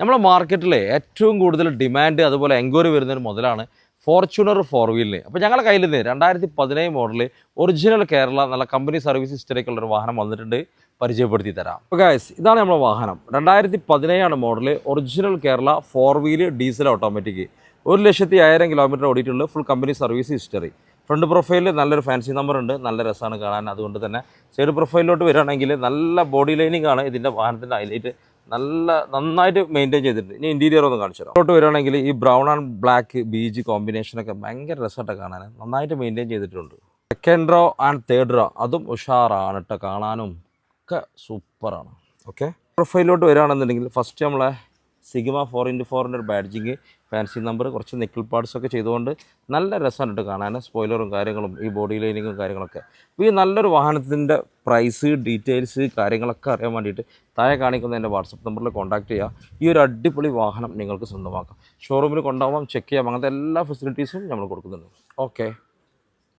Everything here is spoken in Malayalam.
നമ്മളെ മാർക്കറ്റിൽ ഏറ്റവും കൂടുതൽ ഡിമാൻഡ് അതുപോലെ എൻക്വയറി വരുന്നൊരു മുതലാണ് ഫോർച്യൂണർ ഫോർ വീലിന്. അപ്പോൾ ഞങ്ങളുടെ കയ്യിൽ നിന്ന് 2017 മോഡൽ ഒറിജിനൽ കേരള നല്ല കമ്പനി സർവീസ് ഹിസ്റ്ററിക്കുള്ളൊരു വാഹനം വന്നിട്ടുണ്ട്, പരിചയപ്പെടുത്തി തരാം. അപ്പോൾ ഗൈസ്, ഇതാണ് നമ്മുടെ വാഹനം. 2017 model original Kerala four wheel diesel automatic, 1,05,000 kilometre ഓടിയിട്ടുള്ള full company service history. Front പ്രൊഫൈലിൽ നല്ലൊരു ഫാൻസി നമ്പർ ഉണ്ട്, നല്ല രസമാണ് കാണാൻ. അതുകൊണ്ട് തന്നെ സൈഡ് പ്രൊഫൈലിലോട്ട് വരികയാണെങ്കിൽ നല്ല ബോഡി ലൈനിങ് ആണ് ഇതിൻ്റെ വാഹനത്തിൻ്റെ ഹൈലൈറ്റ്. നന്നായിട്ട് മെയിൻറ്റെയിൻ ചെയ്തിട്ടുണ്ട്. ഇനി ഇൻറ്റീരിയർ ഒന്ന് കാണിച്ചു തരാം. ഇങ്ങോട്ട് വരികയാണെങ്കിൽ ഈ ബ്രൗൺ ആൻഡ് ബ്ലാക്ക് ബീജ് കോമ്പിനേഷനൊക്കെ ഭയങ്കര രസമായിട്ട് കാണാൻ, നന്നായിട്ട് മെയിൻറ്റെയിൻ ചെയ്തിട്ടുണ്ട്. Second row and third row അതും ഉഷാറാണ് കേട്ടോ, കാണാനും ഒക്കെ സൂപ്പറാണ്. ഓക്കെ, പ്രൊഫൈലിലോട്ട് വരികയാണെന്നുണ്ടെങ്കിൽ ഫസ്റ്റ് നമ്മളെ സിഗ്മ 4x4 ഒരു ബാഡ്ജിങ്, ഫാൻസി നമ്പർ, കുറച്ച് നിക്കിൾ പാർട്സൊക്കെ ചെയ്തുകൊണ്ട് നല്ല രസമായിട്ട് കാണാൻ. സ്പോയിലറും കാര്യങ്ങളും ഈ ബോഡി ലൈനിങ്ങും കാര്യങ്ങളൊക്കെ. അപ്പോൾ ഈ നല്ലൊരു വാഹനത്തിൻ്റെ പ്രൈസ്, ഡീറ്റെയിൽസ്, കാര്യങ്ങളൊക്കെ അറിയാൻ വേണ്ടിയിട്ട് താഴെ കാണിക്കുന്ന എൻ്റെ വാട്സപ്പ് നമ്പറിൽ കോൺടാക്ട് ചെയ്യുക. ഈ ഒരു അടിപൊളി വാഹനം നിങ്ങൾക്ക് സ്വന്തമാക്കാം. ഷോറൂമിൽ കൊണ്ടുപോകാം, ചെക്ക് ചെയ്യാം, അങ്ങനത്തെ എല്ലാ ഫെസിലിറ്റീസും നമ്മൾ കൊടുക്കുന്നുണ്ട്. ഓക്കെ.